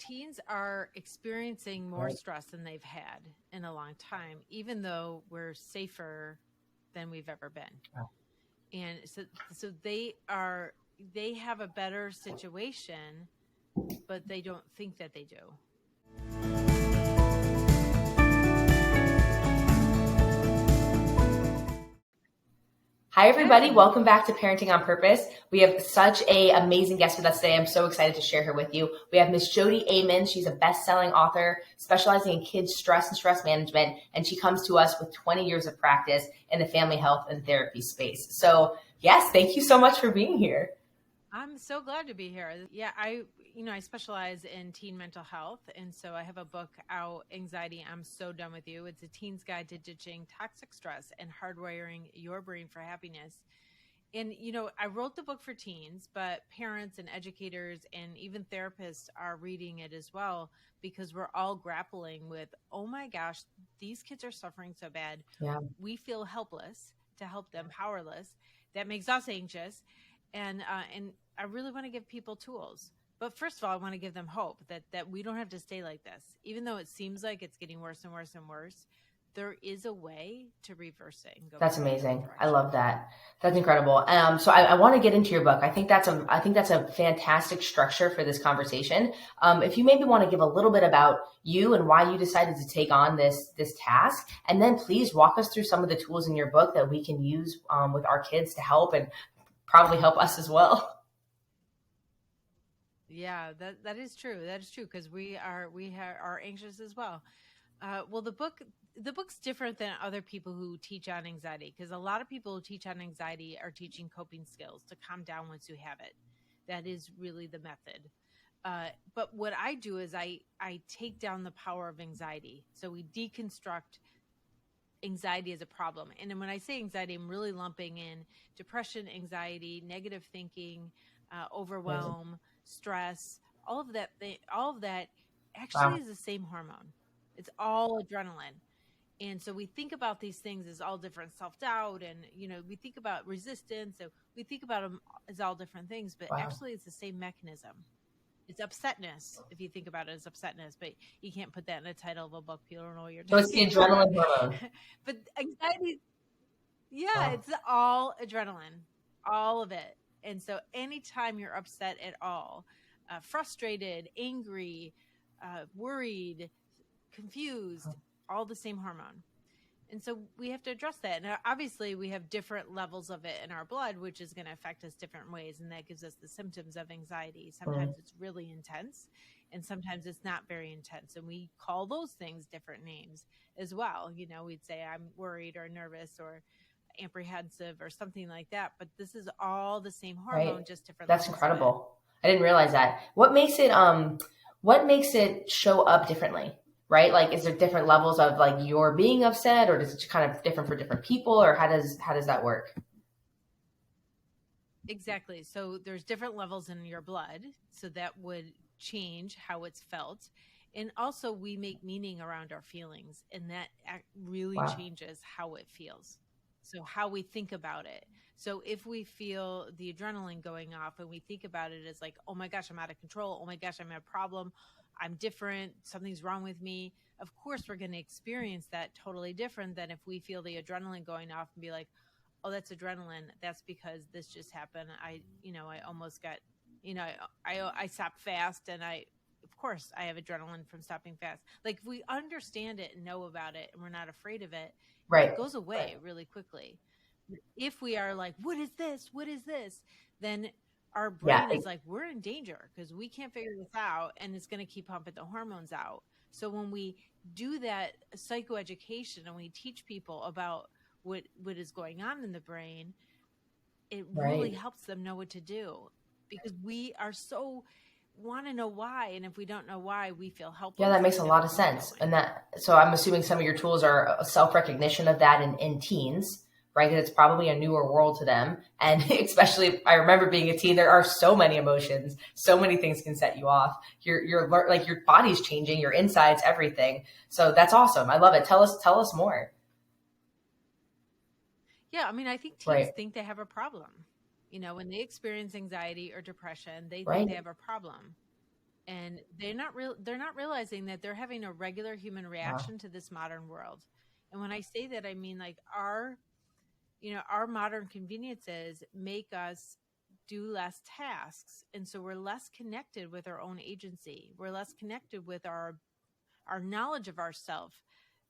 teens are experiencing more stress than they've had in a long time, even though we're safer than we've ever been. Wow. And so they have a better situation, but they don't think that they do. Hi, everybody. Welcome back to Parenting on Purpose. We have such an amazing guest with us today. I'm so excited to share her with you. We have Miss Jody Amen. She's a best-selling author specializing in kids' stress and stress management, and she comes to us with 20 years of practice in the family health and therapy space. So, yes, thank you so much for being here. I'm so glad to be here. Yeah, I specialize in teen mental health. And so I have a book out, Anxiety, I'm So Done With You. It's a teen's guide to ditching toxic stress and hardwiring your brain for happiness. And, I wrote the book for teens, but parents and educators and even therapists are reading it as well, because we're all grappling with, oh my gosh, these kids are suffering so bad. Yeah. We feel helpless to help them, powerless. That makes us anxious. And I really want to give people tools. But first of all, I want to give them hope that we don't have to stay like this. Even though it seems like it's getting worse and worse and worse, there is a way to reverse it and go. That's amazing. I love that. That's incredible. So I want to get into your book. I think that's a fantastic structure for this conversation. If you maybe want to give a little bit about you and why you decided to take on this task, and then please walk us through some of the tools in your book that we can use with our kids to help and probably help us as well. Yeah, that is true. That is true, because we are anxious as well. Well, the book's different than other people who teach on anxiety, because a lot of people who teach on anxiety are teaching coping skills to calm down once you have it. That is really the method. But what I do is I take down the power of anxiety. So we deconstruct anxiety as a problem. And when I say anxiety, I'm really lumping in depression, anxiety, negative thinking, overwhelm, stress, all of that actually is the same hormone. It's all adrenaline. And so we think about these things as all different, self-doubt, and we think about resistance, so we think about them as all different things, but actually it's the same mechanism. It's upsetness, if you think about it as upsetness, but you can't put that in the title of a book. People don't know what you're So it's the adrenaline hormone. But anxiety, it's all adrenaline, all of it. And so anytime you're upset at all, frustrated, angry, worried, confused, all the same hormone. And so we have to address that. And obviously we have different levels of it in our blood, which is going to affect us different ways. And that gives us the symptoms of anxiety. Sometimes it's really intense, and sometimes it's not very intense. And we call those things different names as well. We'd say I'm worried or nervous or apprehensive or something like that. But this is all the same hormone, just different. That's incredible. I didn't realize that. What makes it show up differently? Right? Like, is there different levels of like you're being upset, or is it kind of different for different people, or how does that work? Exactly. So there's different levels in your blood, so that would change how it's felt. And also we make meaning around our feelings, and that really changes how it feels. So how we think about it. So if we feel the adrenaline going off and we think about it as like, oh my gosh, I'm out of control. Oh my gosh, I'm in a problem. I'm different. Something's wrong with me. Of course, we're going to experience that totally different than if we feel the adrenaline going off and be like, oh, that's adrenaline. That's because this just happened. I almost got, I stopped fast, and of course I have adrenaline from stopping fast. Like, if we understand it and know about it and we're not afraid of it, it goes away really quickly. If we are like, what is this? What is this? Then our brain is like, we're in danger because we can't figure this out, and it's going to keep pumping the hormones out. So when we do that psychoeducation and we teach people about what is going on in the brain, it really helps them know what to do, because we are so want to know why, and if we don't know why, we feel helpless. Yeah, that makes a lot of sense. And so I'm assuming some of your tools are a self-recognition of that in teens, right? Because it's probably a newer world to them. And especially, I remember being a teen, there are so many emotions, so many things can set you off. Your like your body's changing, your insides, everything. So that's awesome. I love it. Tell us more. Yeah, I mean, I think teens think they have a problem. When they experience anxiety or depression, they think they have a problem. and they're not realizing that they're having a regular human Wow. reaction to this modern world. And when I say that, I mean like our modern conveniences make us do less tasks, and so we're less connected with our own agency, we're less connected with our knowledge of ourself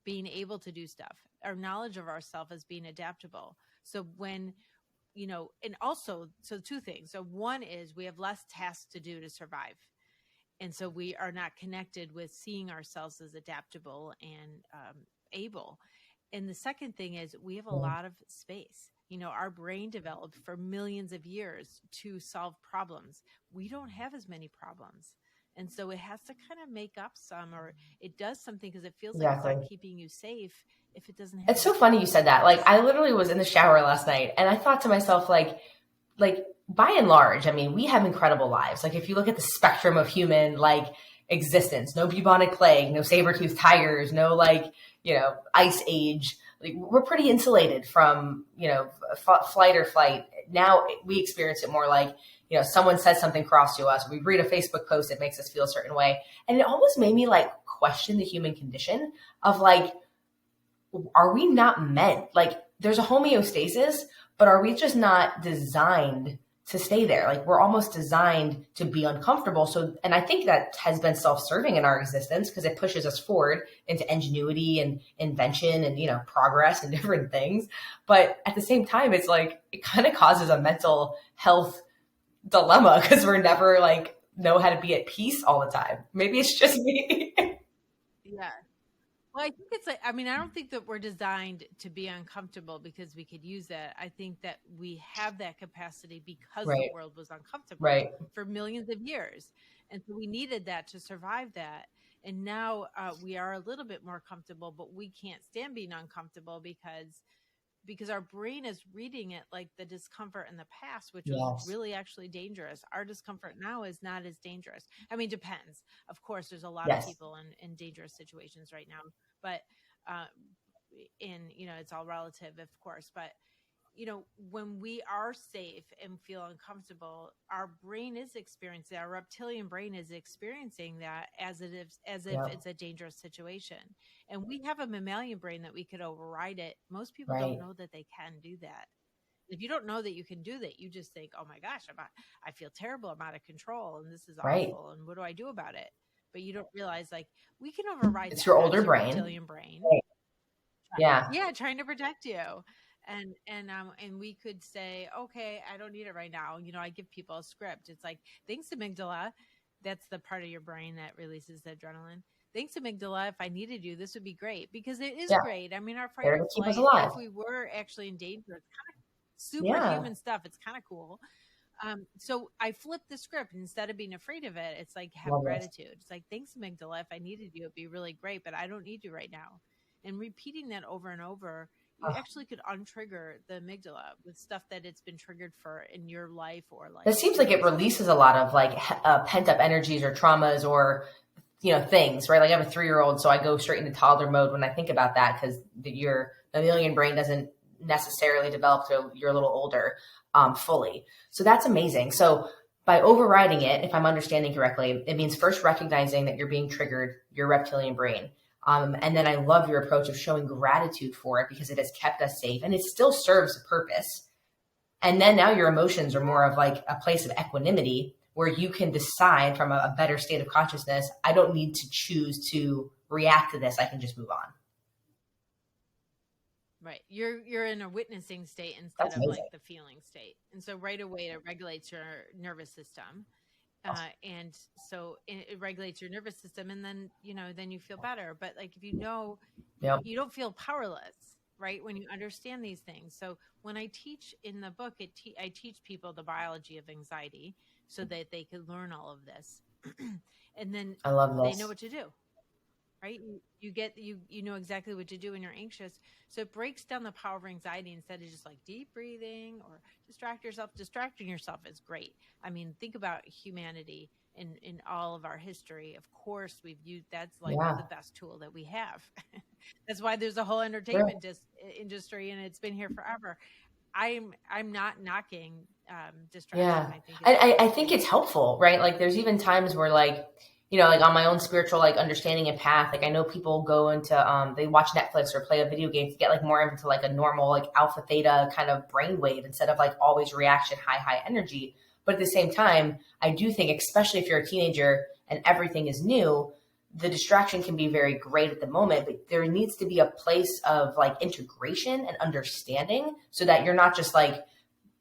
being able to do stuff, our knowledge of ourself as being adaptable. So when and also, so two things. So one is we have less tasks to do to survive, and so we are not connected with seeing ourselves as adaptable and able. And the second thing is we have a Mhm. lot of space. Our brain developed for millions of years to solve problems. We don't have as many problems, and so it has to kind of make up some, or it does something because it feels like it's not Exactly. keeping you safe if it doesn't have It's so those funny you said that. Like, capabilities. I literally was in the shower last night and I thought to myself, like by and large, I mean, we have incredible lives. Like if you look at the spectrum of human like existence, no bubonic plague, no saber-toothed tigers, no like, ice age. Like we're pretty insulated from, flight or flight. Now we experience it more like, someone says something cross to us. We read a Facebook post, it makes us feel a certain way. And it almost made me like question the human condition of like, are we not meant like there's a homeostasis, but are we just not designed to stay there? Like we're almost designed to be uncomfortable. So, and I think that has been self-serving in our existence because it pushes us forward into ingenuity and invention and, progress and different things. But at the same time, it's like, it kind of causes a mental health dilemma because we're never like know how to be at peace all the time. Maybe it's just me. Yeah. Well, I think it's like, I mean, I don't think that we're designed to be uncomfortable because we could use that. I think that we have that capacity because the Right. world was uncomfortable Right. for millions of years. And so we needed that to survive that. And now we are a little bit more comfortable, but we can't stand being uncomfortable because our brain is reading it like the discomfort in the past, which was Yes. really actually dangerous. Our discomfort now is not as dangerous. I mean, depends. Of course, there's a lot of Yes. people in dangerous situations right now, but uh, it's all relative, of course. But when we are safe and feel uncomfortable, our brain is experiencing, our reptilian brain is experiencing that as if Yep. it's a dangerous situation. And we have a mammalian brain that we could override it. Most people don't Right. know that they can do that. If you don't know that you can do that, you just think, "Oh my gosh, I feel terrible. I'm out of control, and this is Right. awful. And what do I do about it?" But you don't realize, like, we can override It's that. your older That's your brain. reptilian brain. Right. Yeah. Yeah, trying to protect you. And we could say, okay, I don't need it right now. I give people a script. It's like, thanks, amygdala. That's the part of your brain that releases the adrenaline. Thanks, amygdala. If I needed you, this would be great because it is Yeah. great. I mean, our fight There or to keep us flight, alive. if we were actually in danger, it's kind of Yeah. superhuman stuff. It's kind of cool. So I flipped the script. Instead of being afraid of it, it's like have Love this. gratitude. It's like, thanks, amygdala. If I needed you, it'd be really great, but I don't need you right now. And repeating that over and over, you Oh, actually could untrigger the amygdala with stuff that it's been triggered for in your life or it like seems like it previous releases a lot experiences. of like pent up energies or traumas or things, right? Like I have a 3 year old, so I go straight into toddler mode when I think about that because your mammalian brain doesn't necessarily develop till you're a little older fully. So that's amazing. So by overriding it, if I'm understanding correctly, it means first recognizing that you're being triggered, your reptilian brain. And then I love your approach of showing gratitude for it because it has kept us safe and it still serves a purpose. And then now your emotions are more of like a place of equanimity where you can decide from a better state of consciousness, I don't need to choose to react to this. I can just move on. Right. You're in a witnessing state instead That's of like amazing. the feeling state. And so right away it regulates your nervous system. And so it regulates your nervous system, and then you feel better. But like if Yep. you don't feel powerless, right? When you understand these things. So when I teach in the book, I teach people the biology of anxiety so that they could learn all of this. And then I love they know this. what to do, right? You know exactly what to do when you're anxious. So it breaks down the power of anxiety instead of just like deep breathing or distract yourself. Distracting yourself is great. I mean, think about humanity in all of our history. Of course, we've used that's like Yeah. the best tool that we have. That's why there's a whole True. entertainment industry, and it's been here forever. I'm not knocking distraction, Yeah. I think, is And the I best think way. it's helpful, right? Like there's even times where like, like on my own spiritual like understanding and path, like I know people go into they watch Netflix or play a video game to get like more into like a normal like alpha theta kind of brainwave instead of like always reaction high energy. But at the same time, I do think, especially if you're a teenager and everything is new, the distraction can be very great at the moment, but there needs to be a place of like integration and understanding so that you're not just like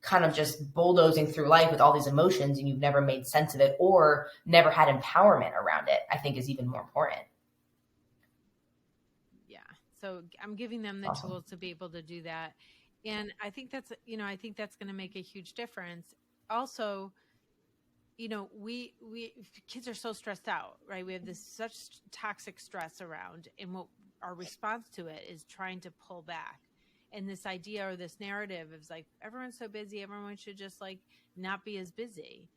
kind of just bulldozing through life with all these emotions and you've never made sense of it or never had empowerment around it, I think is even more important. Yeah. So I'm giving them the Awesome. tools to be able to do that. And I think that's going to make a huge difference. Also, we kids are so stressed out, right? We have this such toxic stress around, and what our response to it is trying to pull back. And this idea or this narrative is like everyone's so busy, everyone should just like not be as busy.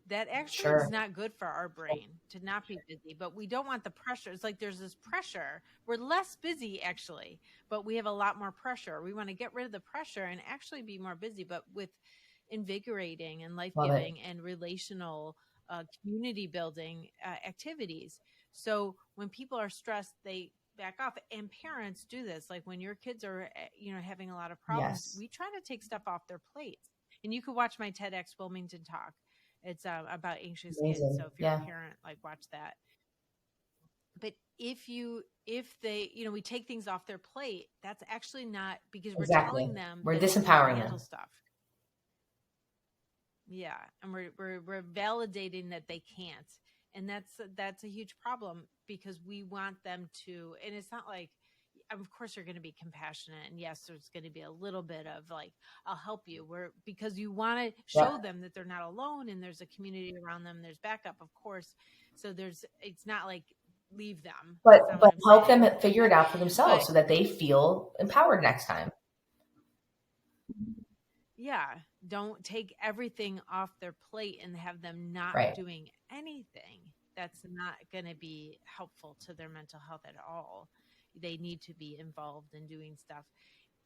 That actually is Sure. not good for our brain to not be busy, but we don't want the pressure. It's like there's this pressure. We're less busy actually, but we have a lot more pressure. We want to get rid of the pressure and actually be more busy, but with invigorating and life Love it. giving and relational, community building activities. So when people are stressed, they back off. And parents do this. Like when your kids are, having a lot of problems, Yes. we try to take stuff off their plates. And you could watch my TEDx Wilmington talk. It's about anxious kids. So Amazing. if you're a Yeah, parent, like watch that. But if they, we take things off their plate, that's actually not because we're exactly. telling them We're that they can't disempowering handle them. stuff. Yeah, and we're validating that they can't, and that's a huge problem because we want them to. And it's not like, of course, you're going to be compassionate, and yes, there's going to be a little bit of like, I'll help you, where because you want to show Yep. them that they're not alone, and there's a community around them, there's backup, of course. So it's not like leave them. That's not what But I'm help them saying. figure it out for themselves But so that they feel empowered next time. yeah, don't take everything off their plate and have them not Right. doing anything. That's not going to be helpful to their mental health at all. They need to be involved in doing stuff,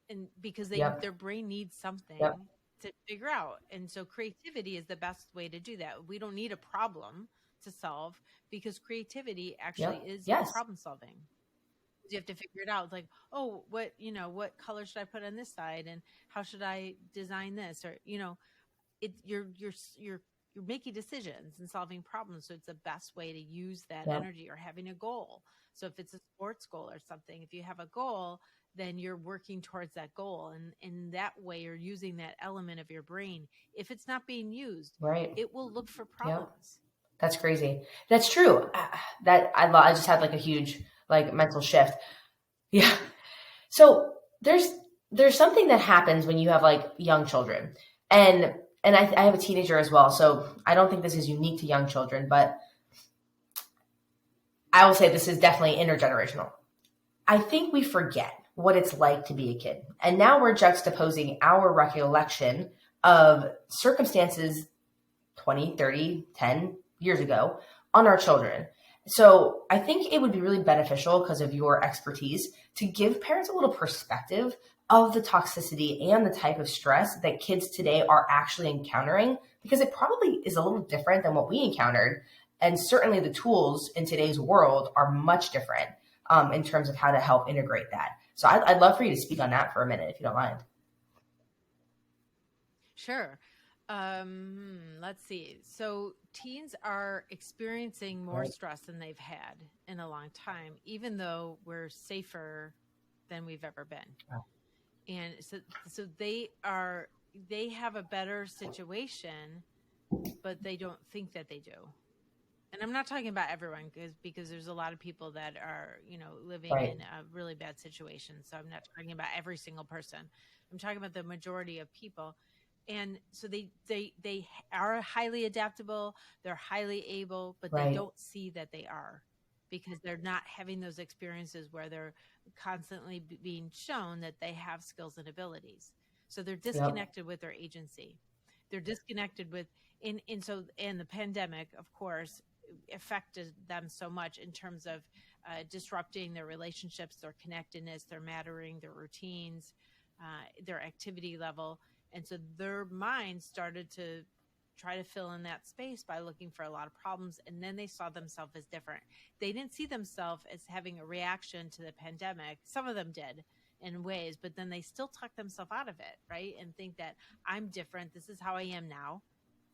and because Yep. their brain needs something Yep. to figure out. And so creativity is the best way to do that. We don't need a problem to solve because creativity actually Yep. is Yes. problem solving. You have to figure it out. It's like, oh, what color should I put on this side, and how should I design this, or you're making decisions and solving problems. So it's the best way to use that Yep. energy, or having a goal. So if it's a sports goal or something, if you have a goal, then you're working towards that goal, and in that way, you're using that element of your brain. If it's not being used, Right. it will look for Yep. problems. That's crazy. That's true. I just had like a huge like mental shift. Yeah. So there's something that happens when you have like young children, and I have a teenager as well. So I don't think this is unique to young children, but I will say this is definitely intergenerational. I think we forget what it's like to be a kid, and now we're juxtaposing our recollection of circumstances 20, 30, 10 years ago on our children. So I think it would be really beneficial because of your expertise to give parents a little perspective of the toxicity and the type of stress that kids today are actually encountering, because it probably is a little different than what we encountered. And certainly the tools in today's world are much different in terms of how to help integrate that. So I'd love for you to speak on that for a minute, if you don't mind. Sure. Let's see. So teens are experiencing more Right. stress than they've had in a long time, even though we're safer than we've ever been. Wow. And so they have a better situation, but they don't think that they do. And I'm not talking about everyone, because there's a lot of people that are, living Right. in a really bad situation. So I'm not talking about every single person. I'm talking about the majority of people. And so they are highly adaptable, they're highly able, but they Right. don't see that they are, because they're not having those experiences where they're constantly being shown that they have skills and abilities. So they're Yep. disconnected with their agency. They're disconnected with and the pandemic, of course, affected them so much in terms of disrupting their relationships, their connectedness, their mattering, their routines, their activity level. And so their mind started to try to fill in that space by looking for a lot of problems. And then they saw themselves as different. They didn't see themselves as having a reaction to the pandemic. Some of them did in ways, but then they still talk themselves out of it, right? And think that I'm different. This is how I am now,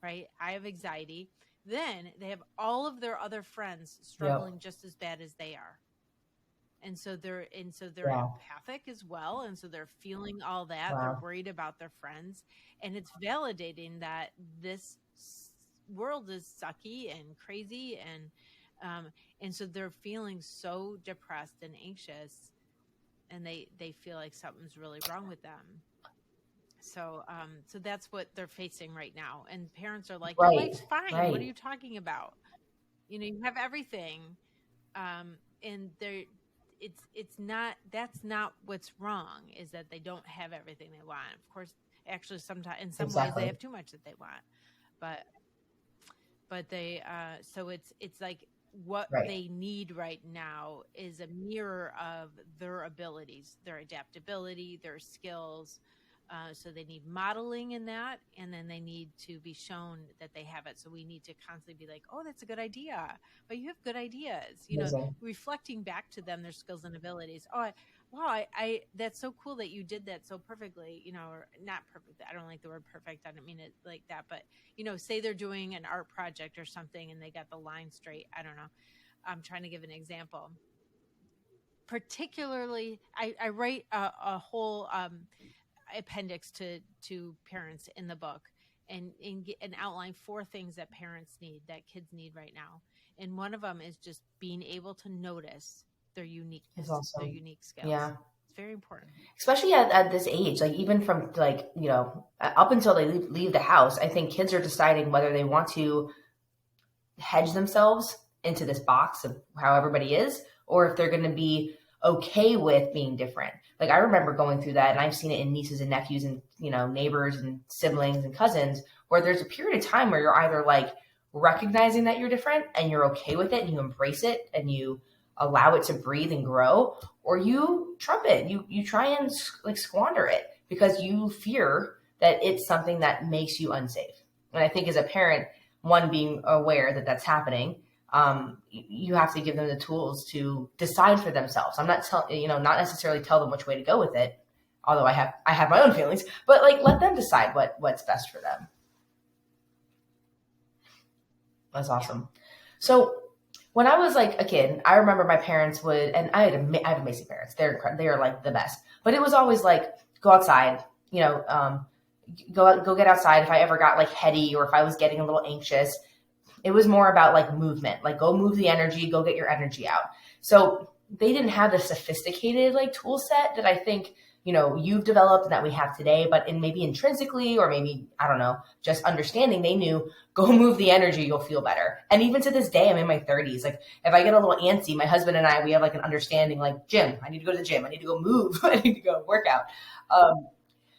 right? I have anxiety. Then they have all of their other friends struggling just as bad as they are. And so they're empathic as well. And so they're feeling all that. They're worried about their friends. And it's validating that this world is sucky and crazy. And so they're feeling so depressed and anxious, and they feel like something's really wrong with them. So that's what they're facing right now. And parents are like, your life's fine. What are you talking about? You have everything. And it's not, that's not what's wrong, is that they don't have everything they want. Of course, actually sometimes in some ways they have too much that they want, but they, so it's like what they need right now is a mirror of their abilities, their adaptability, their skills. So they need modeling in that, and then they need to be shown that they have it. So we need to constantly be like, oh, that's a good idea. But you have good ideas, reflecting back to them their skills and abilities. Oh, I that's so cool that you did that so perfectly, or not perfect. I don't like the word perfect. I don't mean it like that. But, say they're doing an art project or something and they got the line straight. I don't know. I'm trying to give an example. Particularly, I write a whole appendix to parents in the book, and outline 4 things that parents need, that kids need right now. And one of them is just being able to notice their uniqueness, their unique skills. Yeah. It's very important. Especially at this age, like even from up until they leave the house, I think kids are deciding whether they want to hedge themselves into this box of how everybody is, or if they're going to be okay with being different. Like I remember going through that, and I've seen it in nieces and nephews and, neighbors and siblings and cousins, where there's a period of time where you're either like recognizing that you're different and you're okay with it and you embrace it and you allow it to breathe and grow, or you trump it. You try and like squander it because you fear that it's something that makes you unsafe. And I think as a parent, one, being aware that that's happening, you have to give them the tools to decide for themselves. I'm not not necessarily tell them which way to go with it, although I have my own feelings, but like let them decide what's best for them. That's awesome. So when I was like a kid, I remember my parents would, and I have amazing parents. They are like the best, but it was always like, go outside, go get outside. If I ever got like heady or if I was getting a little anxious, it was more about like movement, like go move the energy, go get your energy out. So they didn't have the sophisticated like tool set that I think, you've developed and that we have today, but maybe intrinsically, or maybe, I don't know, just understanding, they knew, go move the energy, you'll feel better. And even to this day, I'm in my 30s. Like if I get a little antsy, my husband and I, we have like an understanding, like gym, I need to go to the gym. I need to go move. I need to go work out.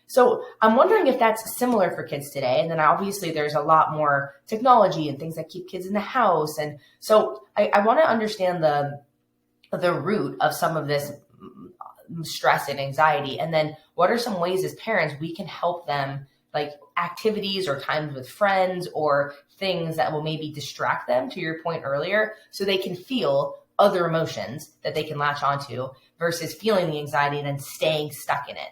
So I'm wondering if that's similar for kids today. And then obviously there's a lot more technology and things that keep kids in the house. And so I want to understand the root of some of this stress and anxiety. And then what are some ways as parents we can help them, like activities or times with friends or things that will maybe distract them, to your point earlier, so they can feel other emotions that they can latch onto versus feeling the anxiety and then staying stuck in it.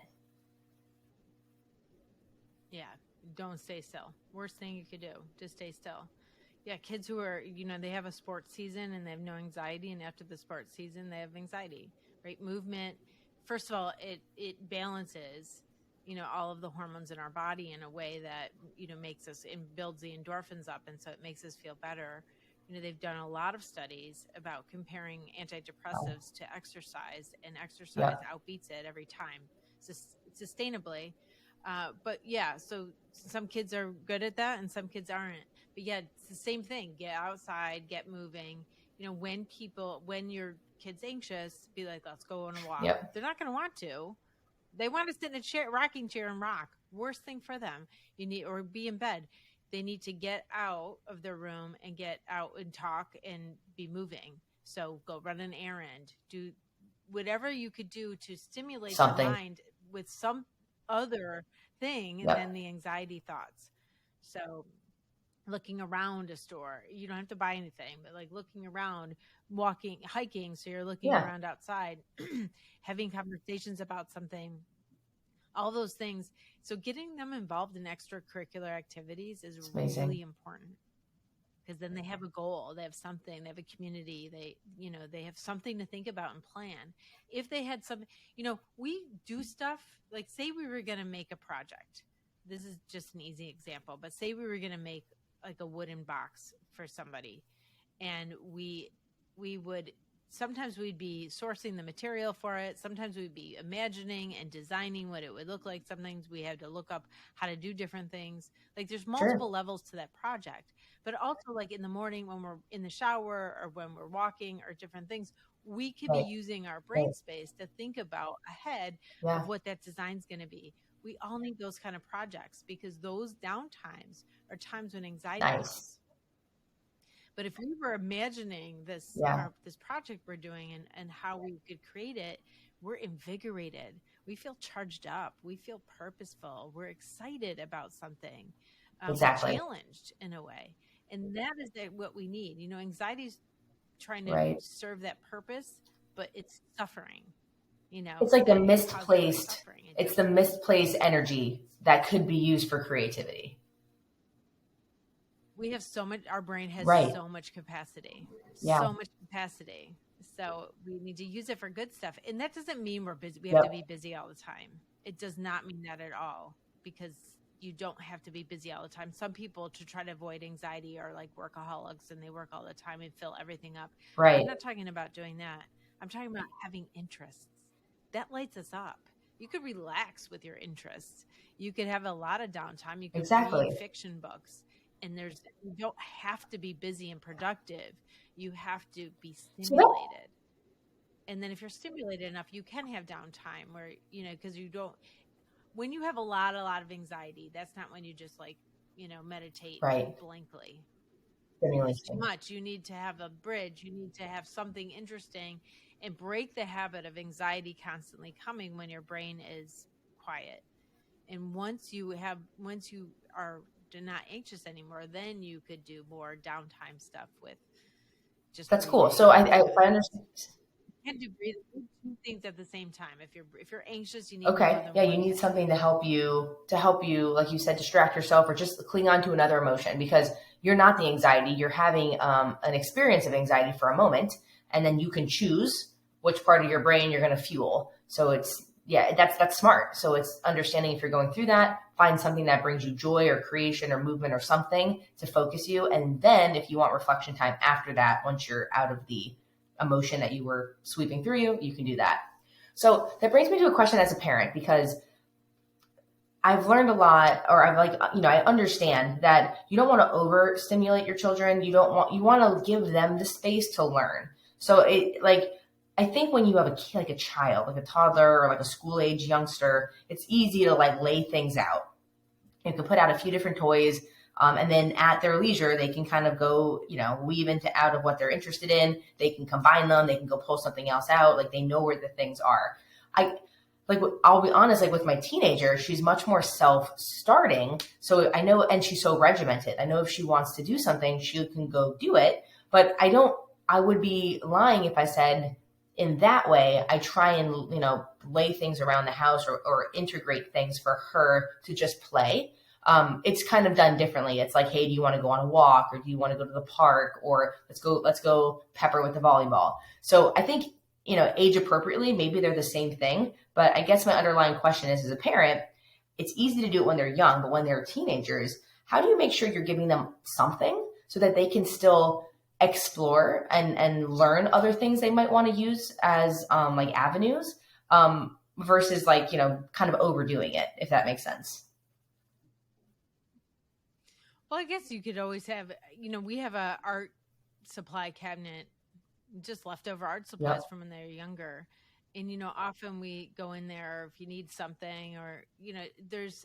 Don't stay still. Worst thing you could do, just stay still. Yeah, kids who are, they have a sports season and they have no anxiety, and after the sports season, they have anxiety, right? Movement, first of all, it balances, all of the hormones in our body in a way that, makes us and builds the endorphins up, and so it makes us feel better. They've done a lot of studies about comparing antidepressives to exercise, and exercise outbeats it every time, sustainably. But yeah, so some kids are good at that and some kids aren't. But yeah, it's the same thing. Get outside, get moving. When your kid's anxious, be like, let's go on a walk. Yep. They're not going to want to. They want to sit in a rocking chair and rock. Worst thing for them. Or be in bed. They need to get out of their room and get out and talk and be moving. So go run an errand. Do whatever you could do to stimulate the mind with some other thing Yep. than the anxiety thoughts. So looking around a store, you don't have to buy anything, but like looking around, walking, hiking, so you're looking Yeah. around outside, having conversations about something, all those things. So getting them involved in extracurricular activities is It's amazing. really important, because then they have a goal, they have something, they have a community, they have something to think about and plan. If they had some, we do stuff like, say we were going to make a project. This is just an easy example, but say we were going to make like a wooden box for somebody, and we would, sometimes we'd be sourcing the material for it, sometimes we'd be imagining and designing what it would look like, sometimes we had to look up how to do different things. Like there's Sure. multiple levels to that project. But also, like in the morning when we're in the shower or when we're walking or different things, we could be Right. using our brain Right. space to think about ahead Yeah. of what that design's going to be. We all need those kind of projects, because those downtimes are times when anxiety Nice. comes. But if we were imagining Yeah. this project we're doing, and how we could create it, we're invigorated. We feel charged up. We feel purposeful. We're excited about something. We're Exactly. challenged in a way, and that is what we need. Anxiety is trying to Right. serve that purpose, but it's suffering. It's like the It causes us misplaced, suffering. it's the misplaced energy that could be used for creativity. We have so much, our brain has Right. so much capacity, Yeah. so much capacity. So we need to use it for good stuff. And that doesn't mean we're busy. We have to Yep. be busy all the time. It does not mean that at all, because you don't have to be busy all the time. Some people, to try to avoid anxiety, are like workaholics and they work all the time and fill everything up. Right. I'm not talking about doing that. I'm talking about having interests. That lights us up. You could relax with your interests. You could have a lot of downtime. You could Exactly. read fiction books. And you don't have to be busy and productive. You have to be stimulated. And then if you're stimulated enough, you can have downtime where, because you don't, when you have a lot of anxiety, that's not when you just like, meditate Right. blankly. It's too much. You need to have a bridge. You need to have something interesting, and break the habit of anxiety constantly coming when your brain is quiet. And once you are not anxious anymore, then you could do more downtime stuff with just That's breathing. cool. So I understand. You can do two things at the same time. If you're anxious, you need Okay. more than Yeah, one you need thing. something to help you, like you said, distract yourself or just cling on to another emotion, because you're not the anxiety. You're having an experience of anxiety for a moment, and then you can choose which part of your brain you're going to fuel. So that's smart. So it's understanding, if you're going through that, find something that brings you joy or creation or movement or something to focus you. And then if you want reflection time after that, once you're out of the emotion that you were sweeping through you can do that. So that brings me to a question as a parent, because I've learned a lot, or I understand that you don't want to overstimulate your children. You want to give them the space to learn. So I think when you have a kid, like a child, like a toddler or like a school age youngster, it's easy to like lay things out. You can put out a few different toys, and then at their leisure, they can kind of go, weave into out of what they're interested in. They can combine them. They can go pull something else out. Like, they know where the things are. I'll be honest, like with my teenager, she's much more self-starting. So I know, and she's so regimented. I know if she wants to do something, she can go do it. But I would be lying if I said, in that way, I try and, lay things around the house or integrate things for her to just play. It's kind of done differently. It's like, hey, do you want to go on a walk, or do you want to go to the park, or let's go pepper with the volleyball. So I think, age appropriately, maybe they're the same thing. But I guess my underlying question is, as a parent, it's easy to do it when they're young, but when they're teenagers, how do you make sure you're giving them something so that they can still explore and learn other things they might want to use as like avenues, versus kind of overdoing it, if that makes sense? Well, I guess you could always have, we have a art supply cabinet, just leftover art supplies Yep. from when they're younger. And, often we go in there if you need something, or, there's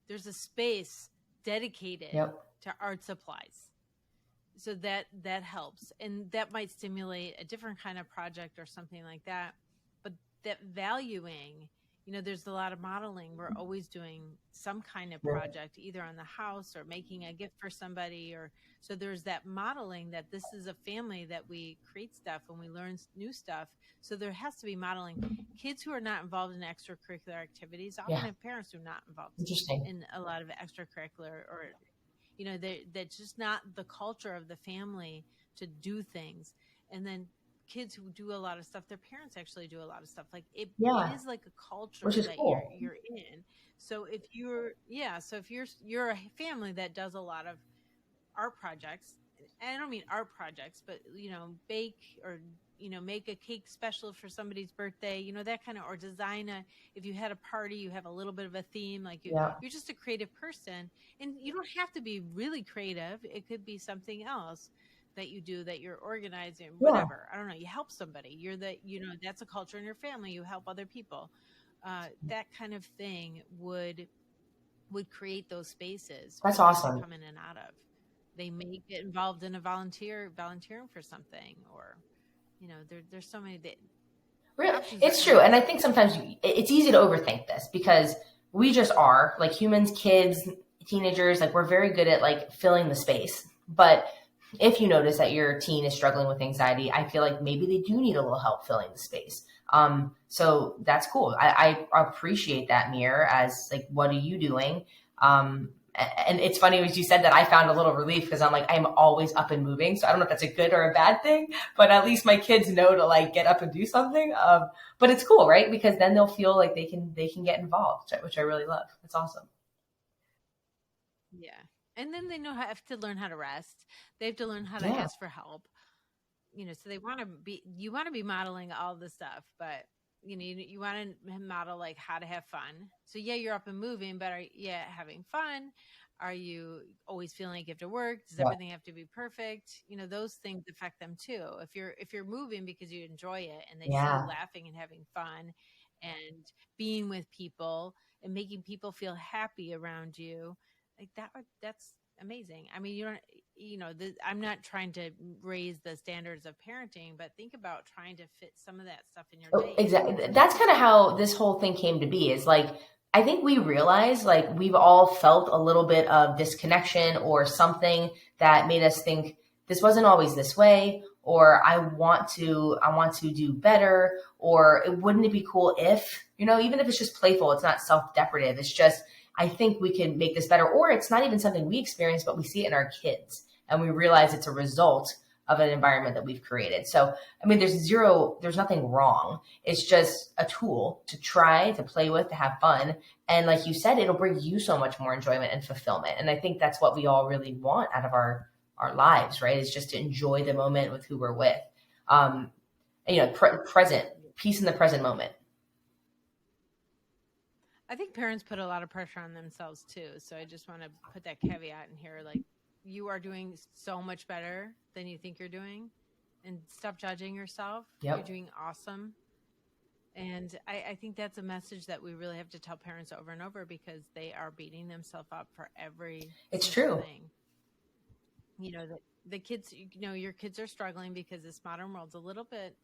a space dedicated Yep. to art supplies. So that helps. And that might stimulate a different kind of project or something like that. But that valuing, there's a lot of modeling. We're always doing some kind of Yeah. project, either on the house or making a gift for somebody, or so there's that modeling that this is a family, that we create stuff and we learn new stuff. So there has to be modeling. Kids who are not involved in extracurricular activities often Yeah. have parents who are not involved Interesting. in a lot of extracurricular, or that's just not the culture of the family to do things. And then kids who do a lot of stuff, their parents actually do a lot of stuff. Like it Yeah. is like a Which culture is that cool. you're in. So if you're a family that does a lot of art projects, and I don't mean art projects, but bake, or make a cake special for somebody's birthday, that kind of, or design if you had a party, you have a little bit of a theme, like Yeah. you're just a creative person, and you don't have to be really creative. It could be something else that you do, that you're organizing, Yeah. whatever. I don't know. You help somebody. That's a culture in your family. You help other people. That kind of thing would create those spaces for That's them to awesome. come in and out of. They may get involved in a volunteering for something, or there's so many that Really, options are it's true. And I endless. think sometimes it's easy to overthink this because we just are like humans, kids, teenagers, like we're very good at like filling the space. But if you notice that your teen is struggling with anxiety, I feel like maybe they do need a little help filling the space. So that's cool. I appreciate that, Mir, as like, what are you doing? And it's funny as you said that, I found a little relief because I'm like, I'm always up and moving. So I don't know if that's a good or a bad thing, but at least my kids know to like get up and do something. But it's cool, right? Because then they'll feel like they can get involved, which I really love. That's awesome. Yeah. And then they have to learn how to rest. They have to learn how to Yeah. ask for help. So you want to be modeling all the stuff, but you want to model like how to have fun. So yeah, you're up and moving, but having fun? Are you always feeling like you have to work? Does Yeah. everything have to be perfect? Those things affect them too. If you're moving because you enjoy it, and they see you Yeah. laughing and having fun and being with people and making people feel happy around you, like that's amazing. I mean, I'm not trying to raise the standards of parenting, but think about trying to fit some of that stuff in your Oh, day, and exactly. it's That's kind of how this whole thing came to be, is like, I think we realize like we've all felt a little bit of disconnection or something that made us think this wasn't always this way, or I want to do better, or wouldn't it be cool if, even if it's just playful, it's not self-deprecative. It's just, I think we can make this better, or it's not even something we experience, but we see it in our kids and we realize it's a result of an environment that we've created. So, I mean, there's nothing wrong. It's just a tool to try to play with, to have fun. And like you said, it'll bring you so much more enjoyment and fulfillment. And I think that's what we all really want out of our lives, right? Is just to enjoy the moment with who we're with. Um, and, present, peace in the present moment. I think parents put a lot of pressure on themselves too. So I just want to put that caveat in here. Like, you are doing so much better than you think you're doing, and stop judging yourself. You're Yep. doing awesome. And I think that's a message that we really have to tell parents over and over, because they are beating themselves up for every It's single true. thing. The kids, your kids are struggling because this modern world's a little bit,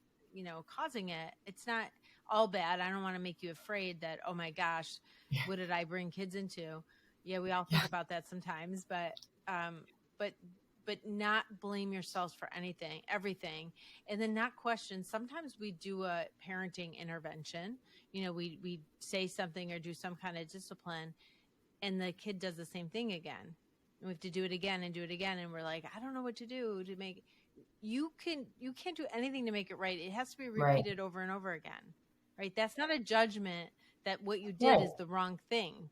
causing it. It's not all bad. I don't want to make you afraid that, oh my gosh, Yeah. what did I bring kids into? Yeah, we all think Yeah. about that sometimes, um, but not blame yourselves for everything, and then not question. Sometimes we do a parenting intervention. We say something or do some kind of discipline, and the kid does the same thing again. And we have to do it again and do it again, and we're like, I don't know what to do to make. You can't do anything to make it right. It has to be Right. repeated over and over again, right? That's not a judgment that what you did Right. is the wrong thing.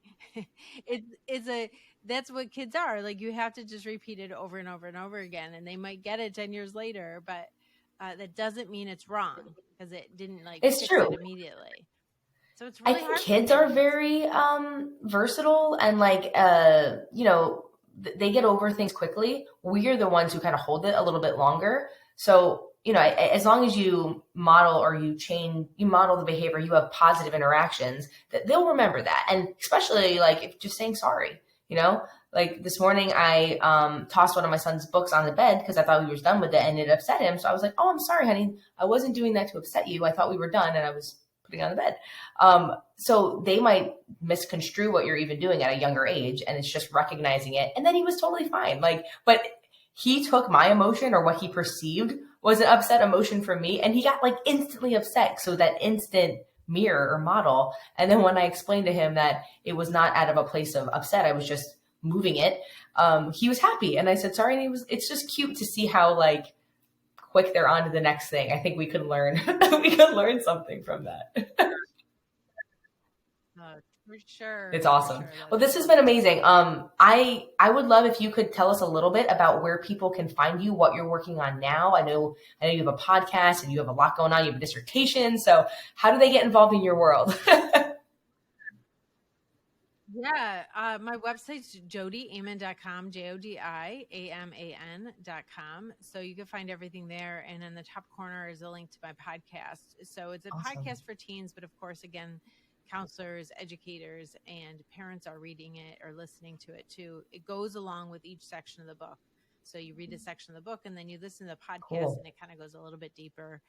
It's a That's what kids are like. You have to just repeat it over and over and over again, and they might get it 10 years later, but that doesn't mean it's wrong, because it didn't like It's fix it true. immediately. So it's I really think hard for kids are parents. very versatile and like they get over things quickly. We're the ones who kind of hold it a little bit longer. So, as long as you model or you model the behavior, you have positive interactions, that they'll remember that. And especially like if just saying sorry, you know, like this morning I tossed one of my son's books on the bed because I thought he was done with it and it upset him. So I was like, "Oh, I'm sorry, honey. I wasn't doing that to upset you. I thought we were done and I was putting on the bed. So they might misconstrue what you're even doing at a younger age, and it's just recognizing it. And then he was totally fine. Like, but he took my emotion, or what he perceived was an upset emotion from me, and he got like instantly upset. So that instant mirror or model. And then when I explained to him that it was not out of a place of upset, I was just moving it, he was happy. And I said, sorry. And it's just cute to see how like quick they're on to the next thing. I think we could learn, we could learn something from that. For sure. It's awesome. For sure. Well, this has been amazing. I would love if you could tell us a little bit about where people can find you, what you're working on now. I know you have a podcast and you have a lot going on. You have a dissertation. So how do they get involved in your world? Yeah, my website's jodiaman.com, jodiaman.com. So you can find everything there. And in the top corner is a link to my podcast. So it's a podcast for teens, but of course, again, counselors, educators, and parents are reading it or listening to it too. It goes along with each section of the book. So you read a section of the book and then you listen to the podcast, and it kind of goes a little bit deeper,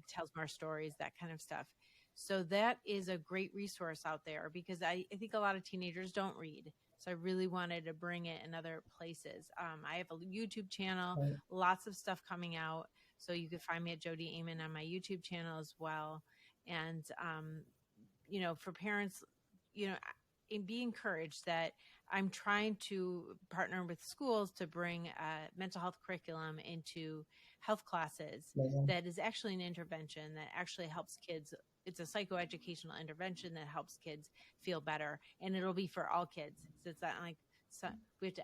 tells more stories, that kind of stuff. So that is a great resource out there, because I think a lot of teenagers don't read. So I really wanted to bring it in other places. I have a YouTube channel, lots of stuff coming out. So you can find me at Jodi Aman on my YouTube channel as well. And, for parents, be encouraged that I'm trying to partner with schools to bring a mental health curriculum into health classes that is actually an intervention that actually helps kids. It's a psychoeducational intervention that helps kids feel better, and it'll be for all kids. So it's not like we have to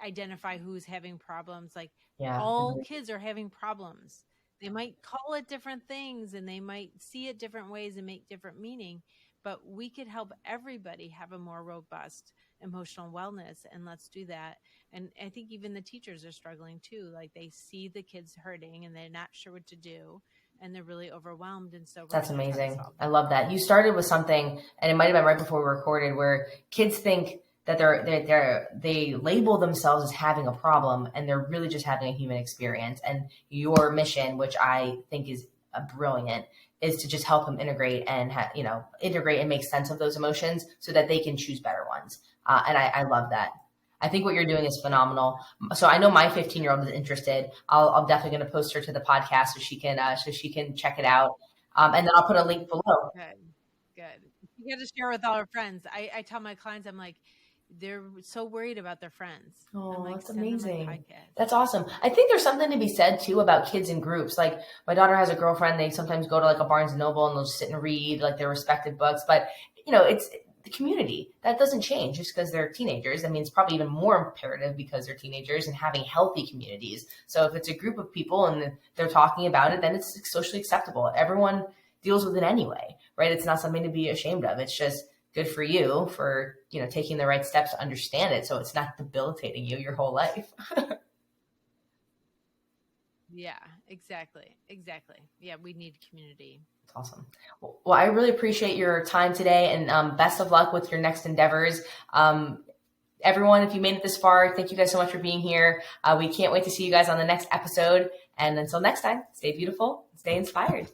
identify who's having problems. Like all kids are having problems. They might call it different things and they might see it different ways and make different meaning, but we could help everybody have a more robust emotional wellness, and let's do that. And I think even the teachers are struggling too. Like they see the kids hurting and they're not sure what to do, and they're really overwhelmed. And so that's amazing. I love that. You started with something, and it might have been right before we recorded, where kids think that they label themselves as having a problem, and they're really just having a human experience. And your mission, which I think is brilliant, is to just help them integrate and integrate and make sense of those emotions so that they can choose better ones. And I love that. I think what you're doing is phenomenal. So I know my 15-year-old is interested. I'm definitely going to post her to the podcast so she can check it out. And then I'll put a link below. Good. You got to share with all our friends. I tell my clients, I'm like, they're so worried about their friends. Oh, that's amazing. That's awesome. I think there's something to be said too about kids in groups. Like my daughter has a girlfriend. They sometimes go to like a Barnes and Noble and they'll just sit and read like their respective books. But it's the community that doesn't change just because they're teenagers. I mean, it's probably even more imperative because they're teenagers and having healthy communities. So if it's a group of people and they're talking about it, then it's socially acceptable. Everyone deals with it anyway, right? It's not something to be ashamed of. It's just good for you for, taking the right steps to understand it. So it's not debilitating you your whole life. Yeah, exactly. Yeah. We need community. That's awesome. Well, I really appreciate your time today, and best of luck with your next endeavors. Everyone, if you made it this far, thank you guys so much for being here. We can't wait to see you guys on the next episode. And until next time, stay beautiful, stay inspired.